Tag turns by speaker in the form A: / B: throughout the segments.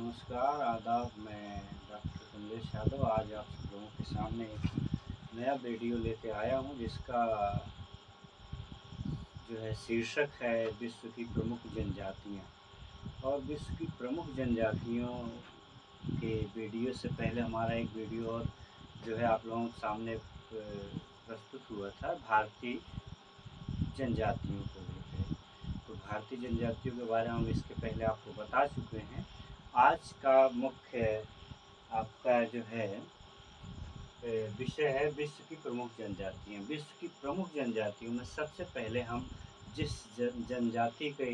A: नमस्कार, आदाब। मैं डॉक्टर कमलेश यादव आज आप सब लोगों के सामने एक नया वीडियो लेके आया हूं, जिसका जो है शीर्षक है विश्व की प्रमुख जनजातियां। और विश्व की प्रमुख जनजातियों के वीडियो से पहले हमारा एक वीडियो और जो है आप लोगों के सामने प्रस्तुत हुआ था भारतीय जनजातियों को लेकर। तो भारतीय जनजातियों के बारे में हम इसके पहले आपको बता चुके हैं। आज का मुख्य आपका जो है विषय है विश्व की प्रमुख जनजातियाँ। विश्व की प्रमुख जनजातियों में सबसे पहले हम जिस जनजाति के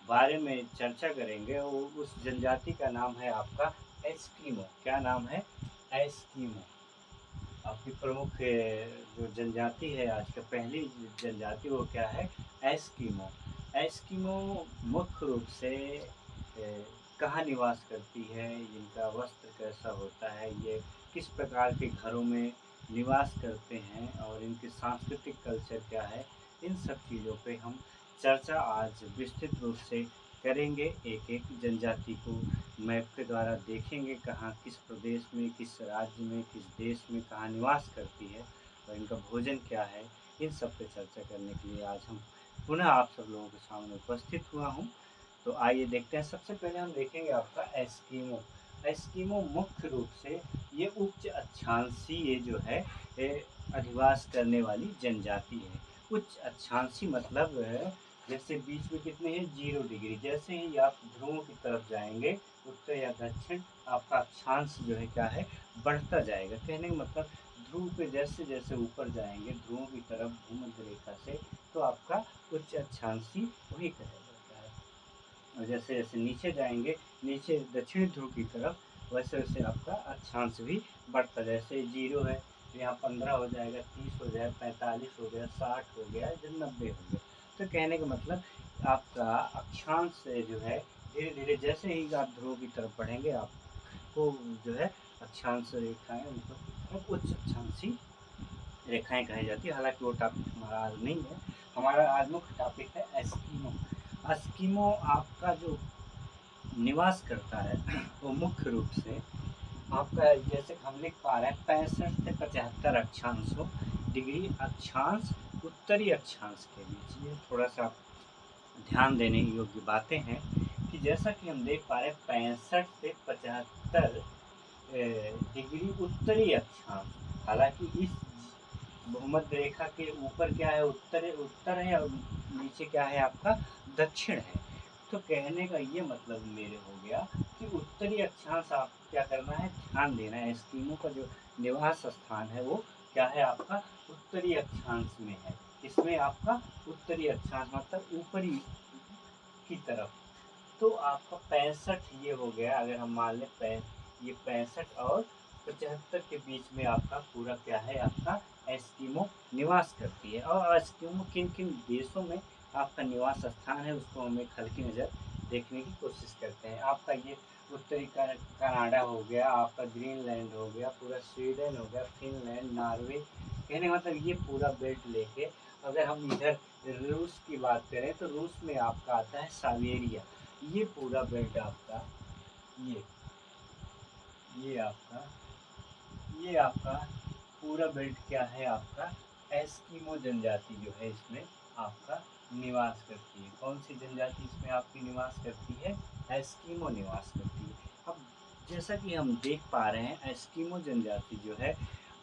A: बारे में चर्चा करेंगे वो उस जनजाति का नाम है आपका एस्किमो। क्या नाम है? एस्किमो। आपकी प्रमुख जो जनजाति है आज का पहली जनजाति वो क्या है? एस्किमो। एस्किमो मुख्य रूप से कहाँ निवास करती है, इनका वस्त्र कैसा होता है, ये किस प्रकार के घरों में निवास करते हैं और इनके सांस्कृतिक कल्चर क्या है, इन सब चीज़ों पे हम चर्चा आज विस्तृत रूप से करेंगे। एक एक जनजाति को मैप के द्वारा देखेंगे, कहाँ किस प्रदेश में, किस राज्य में, किस देश में कहाँ निवास करती है और इनका भोजन क्या है। इन सब पे चर्चा करने के लिए आज हम पुनः आप सब लोगों के सामने उपस्थित हुआ हूँ। तो आइए देखते हैं। सबसे पहले हम देखेंगे आपका एस्किमो। एस्किमो मुख्य रूप से ये उच्च अक्षांशी ये जो है अधिवास करने वाली जनजाति है। उच्च अक्षांशी मतलब जैसे बीच में कितने हैं? 0 डिग्री। जैसे ही आप ध्रुवों की तरफ जाएंगे उत्तर या दक्षिण, आपका अक्षांश जो है क्या है? बढ़ता जाएगा। कहने का मतलब ध्रुव पे जैसे जैसे ऊपर जाएंगे ध्रुवों की तरफ भूमध्य रेखा से, तो आपका उच्च अक्षांशी वही कहा जाता है। और जैसे जैसे नीचे जाएंगे, नीचे दक्षिणी ध्रुव की तरफ, वैसे वैसे आपका अक्षांश भी बढ़ता। जैसे 0 है तो यहाँ 15 हो जाएगा, 30 हो जाएगा, 45 हो गया, 60 हो गया, जब 90 हो गया। तो कहने का मतलब आपका अक्षांश जो है धीरे धीरे जैसे ही आप ध्रुव की तरफ बढ़ेंगे आपको जो है अक्षांश रेखाएं उनको उच्च अक्षांशी रेखाएं कही जाती है। हालांकि वो टॉपिक हमारा आज नहीं है। हमारा आज मुख्य टॉपिक है एस्किमो। एस्किमो आपका जो निवास करता है वो मुख्य रूप से आपका जैसे हम लिख पा रहे हैं 65 से 75 अक्षांशों डिग्री अक्षांश उत्तरी अक्षांश के बीच। ये थोड़ा सा ध्यान देने योग्य बातें हैं कि जैसा कि हम देख पा रहे हैं 65 से 75 डिग्री उत्तरी अक्षांश। हालांकि इस भूमध्य रेखा के ऊपर क्या है? उत्तर है और नीचे क्या है? आपका दक्षिण है। तो कहने का ये मतलब मेरे हो गया कि उत्तरी अक्षांश आप क्या करना है? ध्यान देना है। एस्किमो का जो निवास स्थान है वो क्या है? आपका उत्तरी अक्षांश में है। इसमें आपका उत्तरी अक्षांश मतलब ऊपरी की तरफ। तो आपका 65 ये हो गया। अगर हम मान लें ये 65 और 75 के बीच में आपका पूरा क्या है? आपका एस्किमो निवास करती है। और एस्किमो किन किन देशों में आपका निवास स्थान है उसको हम एक हल्की नज़र देखने की कोशिश करते हैं। आपका ये उत्तरी कनाडा हो गया, आपका ग्रीनलैंड हो गया, पूरा स्वीडन हो गया, फिनलैंड, नॉर्वे। कहने का मतलब ये पूरा बेल्ट लेके अगर हम इधर रूस की बात करें तो रूस में आपका आता है साइबेरिया। ये पूरा बेल्ट आपका ये आपका पूरा बेल्ट क्या है? आपका एस्किमो जनजाति जो है इसमें आपका निवास करती है। कौन सी जनजाति इसमें आपकी निवास करती है? एस्किमो निवास करती है। अब जैसा कि हम देख पा रहे हैं एस्किमो जनजाति जो है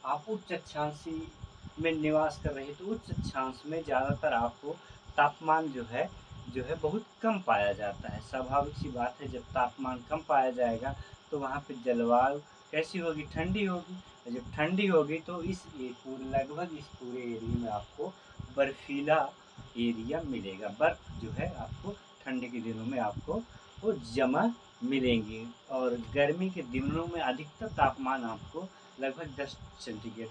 A: आप उच्च अक्षांशी में निवास कर रही है। तो उच्च अक्षांश में ज़्यादातर आपको तापमान जो है बहुत कम पाया जाता है। स्वाभाविक सी बात है, जब तापमान कम पाया जाएगा तो वहाँ पे जलवायु कैसी होगी? ठंडी होगी। और जब ठंडी होगी तो लगभग इस पूरे एरिया में आपको बर्फीला एरिया मिलेगा। बर्फ जो है आपको ठंडी के दिनों में आपको वो जमा मिलेंगी। और गर्मी के दिनों में अधिकतम तापमान आपको लगभग 10 सेंटीग्रेड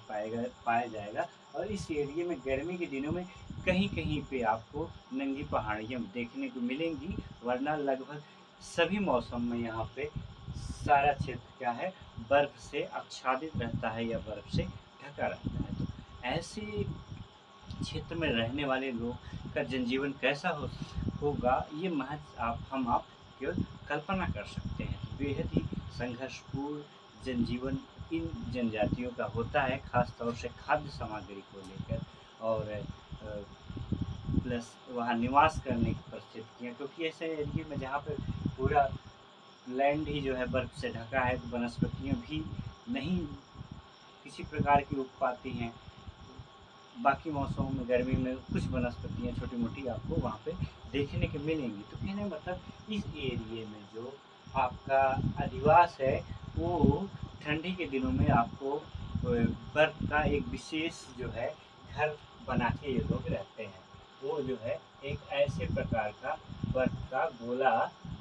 A: पाया जाएगा। और इस एरिया में गर्मी के दिनों में कहीं कहीं पे आपको नंगी पहाड़ियाँ देखने को मिलेंगी, वरना लगभग सभी मौसम में यहाँ पे सारा क्षेत्र क्या है? बर्फ से आच्छादित रहता है या बर्फ से ढका रहता है। तो ऐसे क्षेत्र में रहने वाले लोग का जनजीवन कैसा होगा ये महज आप केवल कल्पना कर सकते हैं। बेहद ही संघर्षपूर्ण जनजीवन इन जनजातियों का होता है, ख़ास तौर से खाद्य सामग्री को लेकर और प्लस वहाँ निवास करने की परिस्थितियाँ, क्योंकि ऐसे एरिए में जहाँ पे पूरा लैंड ही जो है बर्फ़ से ढका है, तो वनस्पतियाँ भी नहीं किसी प्रकार की उग पाती हैं। बाकी मौसमों में गर्मी में कुछ वनस्पतियाँ छोटी-मोटी आपको वहाँ पे देखने को मिलेंगी। तो कहने का मतलब इस एरिए में जो आपका अधिवास है, वो ठंडी के दिनों में आपको बर्फ़ का एक विशेष जो है घर बना के ये लोग रहते हैं। वो जो है एक ऐसे प्रकार का बर्फ़ का गोला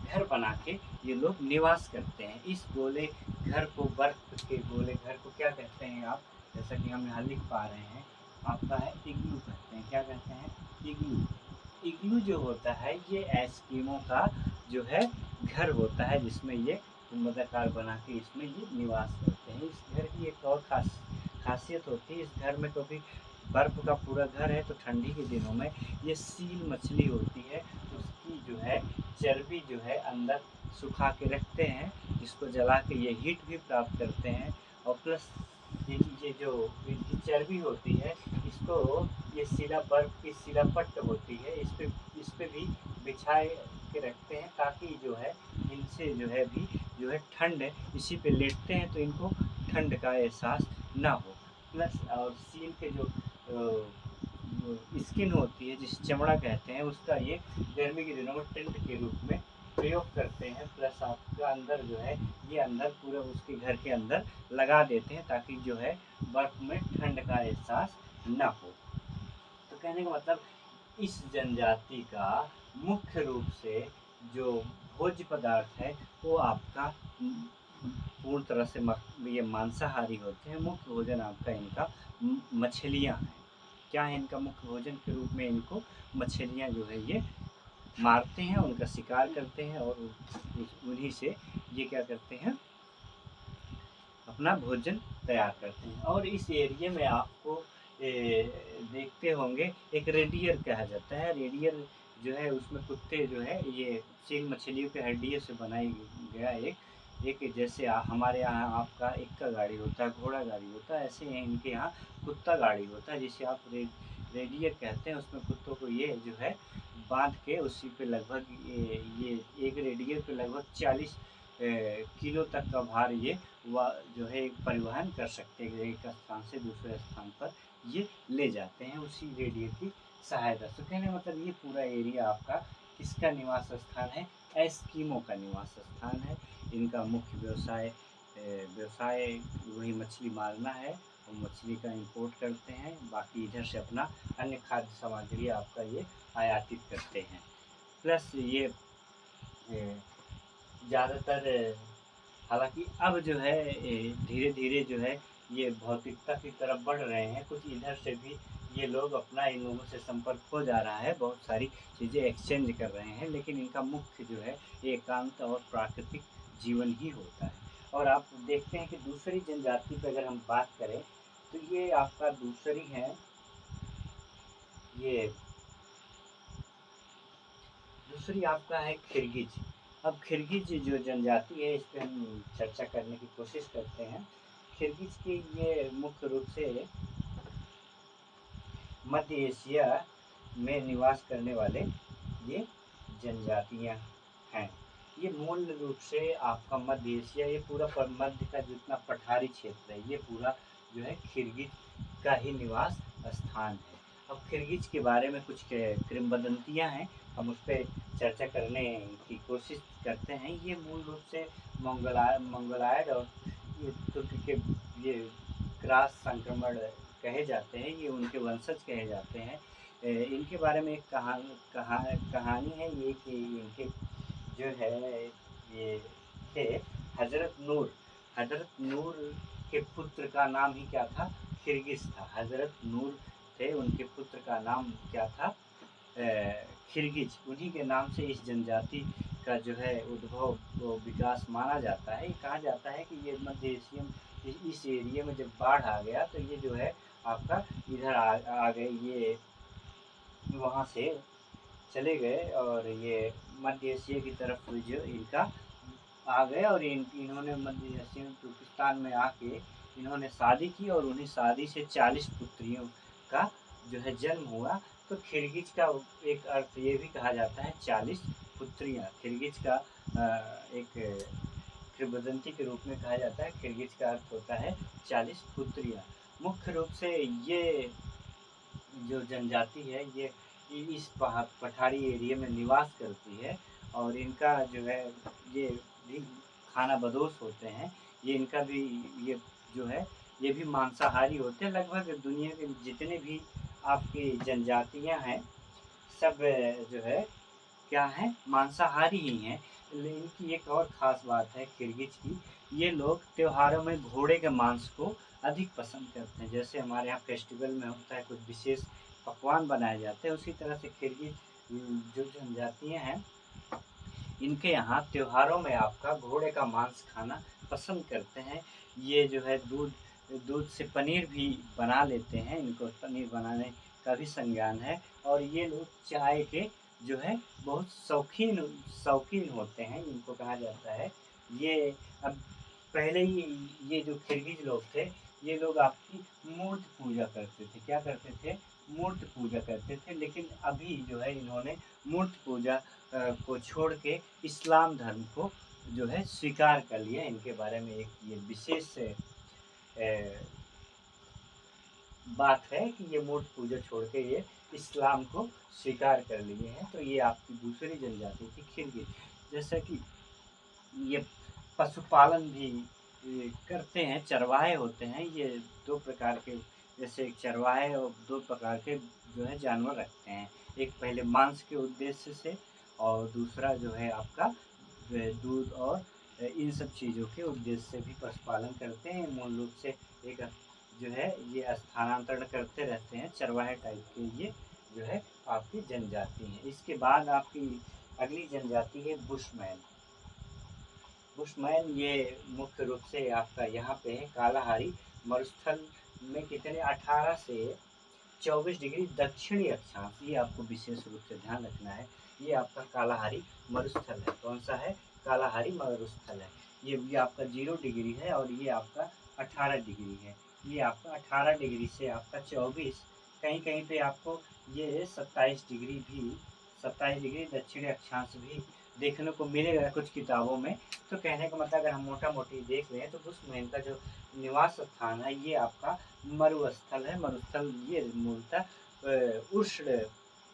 A: घर बना के ये लोग निवास करते हैं। इस गोले घर को, बर्फ़ के गोले घर को क्या कहते हैं आप? जैसा कि हम यहाँ लिख पा रहे हैं, आपका है इग्लू कहते हैं। क्या कहते हैं? इग्लू। इग्लू जो होता है ये एस्किमो का जो है घर होता है, जिसमें ये गुंबदाकार बना के इसमें ये निवास करते हैं। इस घर की एक और खासियत होती है, इस घर में क्योंकि बर्फ़ का पूरा घर है, तो ठंडी के दिनों में ये सील मछली होती है, उसकी जो है चर्बी जो है अंदर सुखा के रखते हैं, जिसको जला के ये हीट भी प्राप्त करते हैं। और प्लस ये जो इनकी चर्बी होती है, इसको ये सिला बर्फ़ की सिलापट्ट होती है, इस पे भी बिछाए के रखते हैं, ताकि जो है इनसे जो है ठंड, इसी पे लेटते हैं तो इनको ठंड का एहसास ना हो। प्लस और सील के जो स्किन होती है, जिसे चमड़ा कहते हैं, उसका ये गर्मी के दिनों में टेंट के रूप में प्रयोग करते हैं। प्लस आपका अंदर जो है ये अंदर पूरा उसके घर के अंदर लगा देते हैं, ताकि जो है बर्फ़ में ठंड का एहसास ना हो। तो कहने का मतलब इस जनजाति का मुख्य रूप से जो भोज्य पदार्थ है, वो आपका पूर्ण तरह से ये मांसाहारी होते हैं। मुख्य भोजन आपका इनका मछलियाँ हैं। क्या है इनका मुख्य भोजन के रूप में? इनको मछलियाँ जो है ये मारते हैं, उनका शिकार करते हैं और उन्हीं से ये क्या करते हैं, अपना भोजन तैयार करते हैं। और इस एरिया में आपको देखते होंगे एक रेडियर कहा जाता है। रेडियर जो है उसमें कुत्ते जो है ये सील मछलियों के हड्डियों से बनाई गया एक जैसे हमारे यहाँ आपका एक्का गाड़ी होता है, घोड़ा गाड़ी होता है, ऐसे इनके यहाँ कुत्ता गाड़ी होता है, जिसे आप रेडियर कहते हैं। उसमें कुत्तों को ये जो है बांध के उसी पे लगभग ये एक रेडियर पे लगभग 40 किलो तक का भार ये जो है परिवहन कर सकते हैं। एक स्थान से दूसरे स्थान पर ये ले जाते हैं उसी रेडियो की सहायता से। कहने का मतलब ये पूरा एरिया आपका किसका निवास स्थान है? एस्किमो का निवास स्थान है। इनका मुख्य व्यवसाय वही मछली मारना है और मछली का इंपोर्ट करते हैं। बाकी इधर से अपना अन्य खाद्य सामग्री आपका ये आयातित करते हैं। प्लस ये ज़्यादातर, हालाँकि अब जो है धीरे-धीरे जो है ये भौतिकता की तरफ बढ़ रहे हैं। कुछ इधर से भी ये लोग अपना इन लोगों से संपर्क हो जा रहा है, बहुत सारी चीज़ें एक्सचेंज कर रहे हैं, लेकिन इनका मुख्य जो है एकांत और प्राकृतिक जीवन ही होता है। और आप देखते हैं कि दूसरी जनजाति पे अगर हम बात करें, तो ये आपका दूसरी है, ये दूसरी आपका है किरगिज। अब किरगिज जो जनजाति है, इस पे हम चर्चा करने की कोशिश करते हैं। किरगिज की ये मुख्य रूप से मध्य एशिया में निवास करने वाले ये जनजातियां हैं। ये मूल रूप से आपका मध्य एशिया, ये पूरा मध्य का जितना पठारी क्षेत्र है, ये पूरा जो है किरगिज का ही निवास स्थान है। अब किरगिज के बारे में कुछ किंवदंतियां हैं, हम उस पर चर्चा करने की कोशिश करते हैं। ये मूल रूप से मंगोलायड और ये तुर्क के ये क्रॉस संक्रमण कहे जाते हैं, ये उनके वंशज कहे जाते हैं। इनके बारे में एक कहानी है ये कि इनके जो है ये थे हज़रत नूर के पुत्र का नाम ही क्या था? किरगिज था। हज़रत नूर थे, उनके पुत्र का नाम क्या था? किरगिज। उन्हीं के नाम से इस जनजाति का जो है उद्भव विकास माना जाता है। ये कहा जाता है कि ये मध्य एशिया इस एरिया में जब बाढ़ आ गया, तो ये जो है आपका इधर आ गए, ये वहाँ से चले गए और ये मध्य एशिया की तरफ जो इनका आ गए और इन्होंने मध्य एशियन तुर्किस्तान में आके इन्होंने शादी की और उन्हीं शादी से 40 पुत्रियों का जो है जन्म हुआ। तो खिरगिज का एक अर्थ ये भी कहा जाता है 40 पुत्रियाँ। खिरगिज का एक किंवदंती के रूप में कहा जाता है। खिरगिज का अर्थ होता है 40 पुत्रियाँ। मुख्य रूप से ये जो जनजाति है ये इस पठारी एरिया में निवास करती है और इनका जो है ये भी खाना बदोश होते हैं। ये इनका भी ये जो है ये भी मांसाहारी होते हैं। लगभग दुनिया के जितने भी आपकी जनजातियां हैं सब जो है क्या है मांसाहारी ही हैं। इनकी एक और ख़ास बात है किर्गिज की, ये लोग त्योहारों में घोड़े के मांस को अधिक पसंद करते हैं। जैसे हमारे यहाँ फेस्टिवल में होता है कुछ विशेष पकवान बनाए जाते हैं, उसी तरह से किर्गिज जो जनजातियाँ हैं इनके यहाँ त्योहारों में आपका घोड़े का मांस खाना पसंद करते हैं। ये जो है दूध दूध से पनीर भी बना लेते हैं, इनको पनीर बनाने का भी संज्ञान है। और ये लोग चाय के जो है बहुत शौकीन शौकीन होते हैं, इनको कहा जाता है। ये अब पहले ही ये जो किर्गिज लोग थे ये लोग आपकी मूर्ति पूजा करते थे। क्या करते थे? मूर्ति पूजा करते थे। लेकिन अभी जो है इन्होंने मूर्ति पूजा को छोड़ के इस्लाम धर्म को जो है स्वीकार कर लिया। इनके बारे में एक ये विशेष बात है कि ये मूर्ति पूजा छोड़ के ये इस्लाम को स्वीकार कर लिए हैं। तो ये आपकी दूसरी जनजाति थी किर्गिज। जैसे कि ये पशुपालन भी करते हैं, चरवाहे होते हैं। ये दो प्रकार के जैसे एक चरवाहे और दो प्रकार के जो है जानवर रखते हैं। एक पहले मांस के उद्देश्य से और दूसरा जो है आपका दूध और इन सब चीज़ों के उद्देश्य से भी पशुपालन करते हैं। मूल रूप से एक जो है ये स्थानांतरण करते रहते हैं, चरवाहे टाइप के ये जो है आपकी जनजाति है। इसके बाद आपकी अगली जनजाति है बुशमैन। बुशमैन ये मुख्य रूप से आपका यहाँ पे है कालाहारी मरुस्थल में कितने 18 से 24 डिग्री दक्षिणी अक्षांश, ये आपको विशेष रूप से ध्यान रखना है। ये आपका कालाहारी मरुस्थल है। कौन सा है? कालाहारी मरुस्थल है। ये भी आपका 0 डिग्री है और ये आपका 18 डिग्री है। ये आपका 18 डिग्री से आपका 24, कहीं कहीं पे आपको ये 27 डिग्री भी 27 डिग्री दक्षिणी अक्षांश भी देखने को मिलेगा कुछ किताबों में। तो कहने का मतलब अगर हम मोटा मोटी देख लें तो बुशमैन का जो निवास स्थान है ये आपका मरुस्थल है। मरुस्थल ये मूलतः उष्ण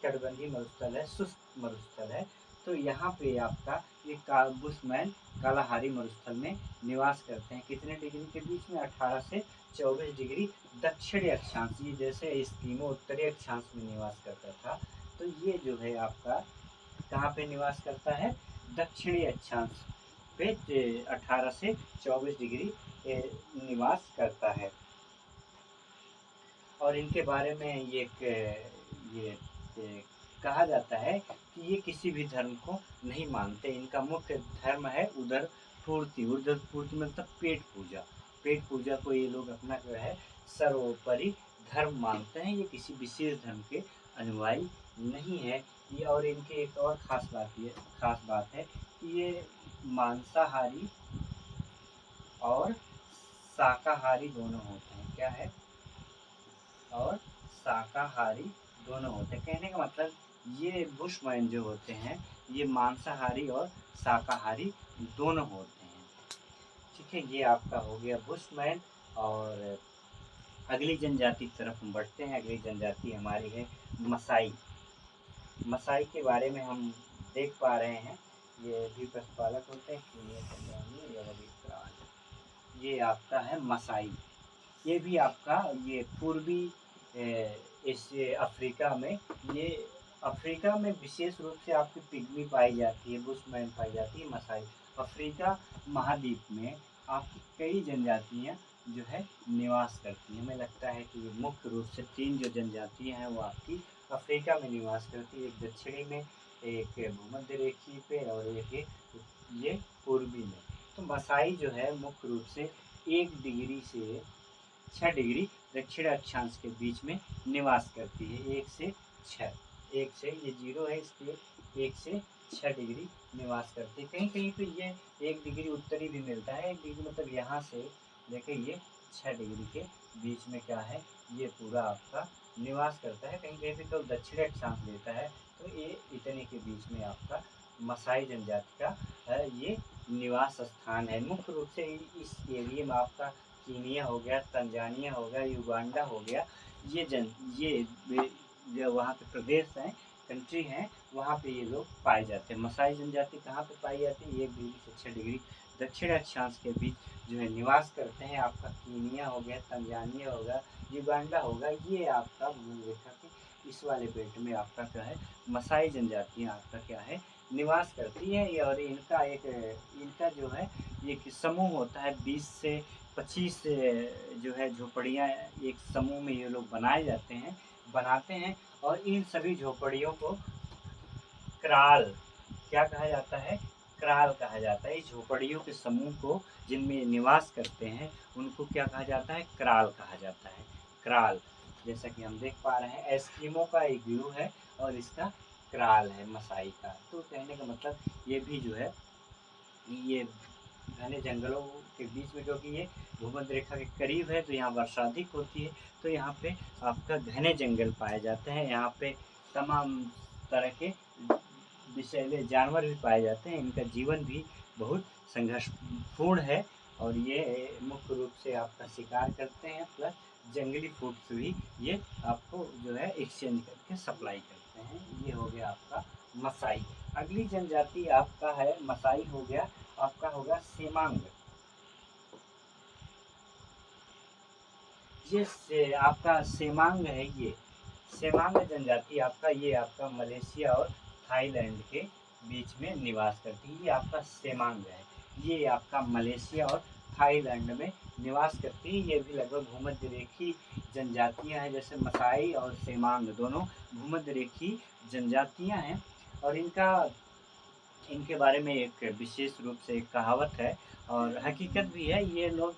A: कटिबंधीय मरुस्थल है, शुष्क मरुस्थल है। तो यहाँ पे आपका ये बुशमैन कालाहारी मरुस्थल में निवास करते हैं। कितने डिग्री के बीच में? 18 से 24 डिग्री दक्षिणी अक्षांश। ये जैसे एस्किमो उत्तरी अक्षांश में निवास करता था, तो ये जो है आपका कहाँ पे निवास करता है? दक्षिणी अक्षांश पे 18 से 24 डिग्री निवास करता है। और इनके बारे में ये कहा जाता है कि ये किसी भी धर्म को नहीं मानते। इनका मुख्य धर्म है उदर पूर्ति। उदर पूर्ति मतलब पेट पूजा। पेट पूजा को ये लोग अपना जो है सर्वोपरि धर्म मानते हैं। ये किसी विशेष धर्म के अनुयायी नहीं है। ये और इनके एक और खास बात है कि ये मांसाहारी और शाकाहारी दोनों होते हैं। क्या है? और शाकाहारी दोनों होते हैं। कहने का मतलब ये बुशमैन जो होते हैं ये मांसाहारी और शाकाहारी दोनों होते हैं। ठीक है, ये आपका हो गया बुशमैन। और अगली जनजाति की तरफ हम बढ़ते हैं। अगली जनजाति हमारी है मसाई। मसाई के बारे में हम देख पा रहे हैं, ये भी पशुपालक होते हैं। ये आपका है मसाई। ये भी आपका ये पूर्वी एशिया अफ्रीका में ये अफ्रीका में विशेष रूप से आपकी पिग्मी पाई जाती है, बुशमैन पाई जाती है, मसाई। अफ्रीका महाद्वीप में आपकी कई जनजातियाँ जो है निवास करती हैं। हमें लगता है कि मुख्य रूप से 3 जो जनजातियाँ हैं वो आपकी अफ्रीका में निवास करती है। एक दक्षिणी में, एक भूमध्य रेखीय पे और एक ये पूर्वी में। तो मसाई जो है मुख्य रूप से 1 डिग्री से 6 डिग्री दक्षिण अक्षांश के बीच में निवास करती है। 1 से 6, 1 से ये 0 है इसलिए 1 से 6 डिग्री निवास करती है। कहीं कहीं पे ये 1 डिग्री उत्तरी भी मिलता है। 1 डिग्री मतलब यहाँ से लेके ये 6 डिग्री के बीच में क्या है, ये पूरा आपका निवास करता है। कहीं कहीं पे तो दक्षिण अक्षांश देता है। तो ये इतने के बीच में आपका मसाई जनजाति का ये निवास स्थान है। मुख्य रूप से इस एरिया में आपका कीनिया हो गया, तंजानिया हो गया, युगांडा हो गया, ये जो वहाँ के प्रदेश हैं, कंट्री हैं, वहाँ पे ये लोग पाए जाते हैं। मसाई जनजाति कहाँ पे पाई जाती है? 1 डिग्री से 6 डिग्री दक्षिण अक्षांश के बीच जो है निवास करते हैं। आपका कीनिया हो गया, तंजानिया होगा, युगांडा होगा, ये आपका भूमध्य रेखा के इस वाले बेल्ट में आपका क्या है, मसाई जनजातियाँ आपका क्या है, निवास करती है। और इनका जो है एक समूह होता है, 20 से 25 जो है झोपड़ियाँ एक समूह में ये लोग बनाते हैं। और इन सभी झोपड़ियों को क्राल क्या कहा जाता है? क्राल कहा जाता है। इस झोपड़ियों के समूह को जिनमें निवास करते हैं उनको क्या कहा जाता है? क्राल कहा जाता है। क्राल, जैसा कि हम देख पा रहे हैं, एस्किमो का इग्लू है और इसका क्राल है मसाई का। तो कहने का मतलब ये भी जो है, ये घने जंगलों के बीच में, क्योंकि ये भूमध्य रेखा के करीब है तो यहाँ वर्षा अधिक होती है। तो यहाँ पे आपका घने जंगल पाए जाते हैं। यहाँ पे तमाम तरह के विषैले जानवर भी पाए जाते हैं। इनका जीवन भी बहुत संघर्षपूर्ण है और ये मुख्य रूप से आपका शिकार करते हैं, प्लस जंगली फूड्स भी ये आपको जो है एक्सचेंज करके सप्लाई करते हैं। ये हो गया आपका मसाई। अगली जनजाति आपका है, मसाई हो गया, आपका होगा सेमांग। ये आपका सेमांग है। ये सेमांग जनजाति आपका, ये आपका मलेशिया और थाईलैंड के बीच में निवास करती है। ये आपका सेमांग है। ये आपका मलेशिया और थाईलैंड में निवास करती है। ये भी लगभग भूमध्य रेखी जनजातियां हैं। जैसे मसाई और सेमांग दोनों भूमध्य रेखी जनजातियां हैं। और इनके बारे में एक विशेष रूप से एक कहावत है और हकीकत भी है। ये लोग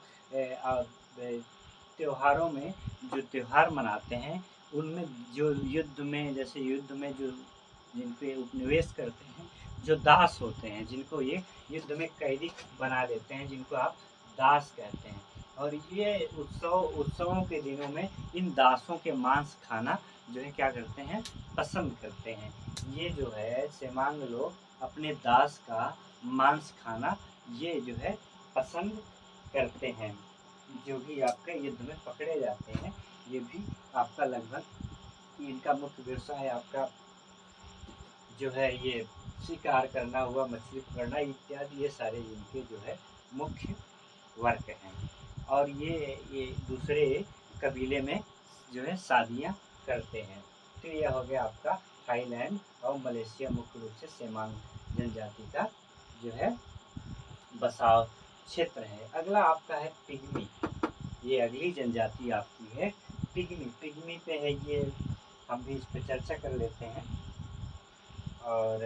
A: त्योहारों में जो त्योहार मनाते हैं उनमें जो युद्ध में, जैसे युद्ध में जो जिन पे उपनिवेश करते हैं, जो दास होते हैं, जिनको ये युद्ध में कैदी बना देते हैं, जिनको आप दास कहते हैं। और ये उत्सवों के दिनों में इन दासों के मांस खाना जो है क्या करते हैं, पसंद करते हैं। ये जो है सेमांग लोग अपने दास का मांस खाना ये जो है पसंद करते हैं। जो भी आपके युद्ध में पकड़े जाते हैं, ये भी आपका लगभग इनका मुख्य व्यवसाय आपका जो है ये शिकार करना हुआ, मछली पकड़ना इत्यादि, ये सारे इनके जो है मुख्य वर्क हैं। और ये दूसरे कबीले में जो है शादियाँ करते हैं। तो यह हो गया आपका थाईलैंड और मलेशिया मुख्य रूप से सेमांग जनजाति का जो है बसाव क्षेत्र है। अगला आपका है पिग्मी। ये अगली जनजाति आपकी है पिग्मी। पिग्मी पे है ये, हम भी इस पे चर्चा कर लेते हैं और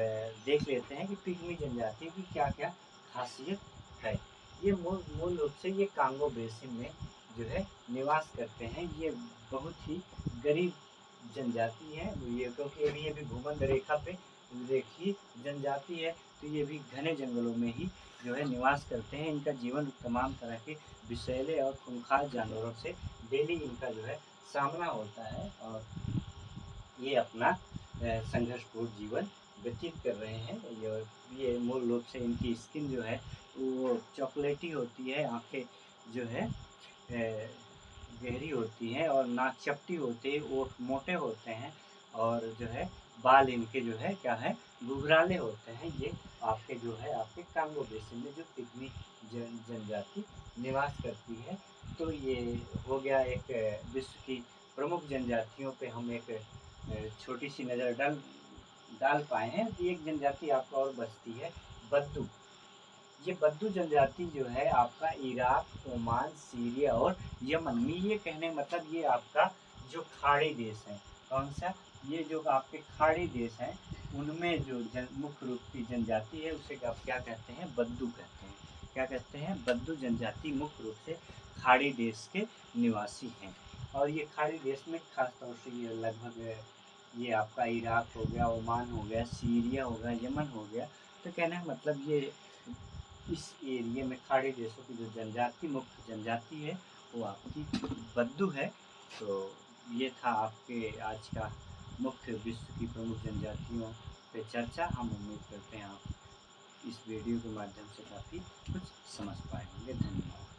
A: देख लेते हैं कि पिग्मी जनजाति की क्या क्या खासियत है। ये मूल रूप से ये कांगो बेसिन में जो है निवास करते हैं। ये बहुत ही गरीब जनजाति है ये, क्योंकि ये भी भूमध्य रेखा पे रेखी जनजाति है। तो ये भी घने जंगलों में ही जो है निवास करते हैं। इनका जीवन तमाम तरह के विषैले और खूंखार जानवरों से डेली इनका जो है सामना होता है और ये अपना संघर्षपूर्ण जीवन व्यतीत कर रहे हैं। ये मूल रूप से इनकी स्किन जो है वो चॉकलेटी होती है, आंखें जो है गहरी होती हैं और नाक चपटी होती है, ओठ मोटे होते हैं और जो है बाल इनके जो है क्या है, घुघराले होते हैं। ये आपके जो है आपके कांगो बेसिन में जो पिग्मी जनजाति निवास करती है। तो ये हो गया एक विश्व की प्रमुख जनजातियों पे हम एक छोटी सी नज़र डाल पाए हैं। एक जनजाति आपका और बचती है, बद्दू। ये बद्दू जनजाति जो है आपका इराक, ओमान, सीरिया और यमन में, ये कहने मतलब ये आपका जो खाड़ी देश है, कौन सा, ये जो आपके खाड़ी देश हैं उनमें जो मुख्य रूप की जनजाति है उसे आप क्या कहते हैं, बद्दू कहते हैं। क्या कहते हैं, बद्दू जनजाति मुख्य रूप से खाड़ी देश के निवासी हैं। और ये खाड़ी देश में खास तौर से ये लगभग ये आपका इराक हो गया, ओमान हो गया, सीरिया हो गया, यमन हो गया। तो कहने का मतलब ये इस एरिया में खाड़ी देशों की जो जनजाति, मुख्य जनजाति है, वो आपकी बद्दू है। तो ये था आपके आज का मुख्य विश्व की प्रमुख जनजातियों पे चर्चा। हम उम्मीद करते हैं आप इस वीडियो के माध्यम से काफ़ी कुछ समझ पाए होंगे। धन्यवाद।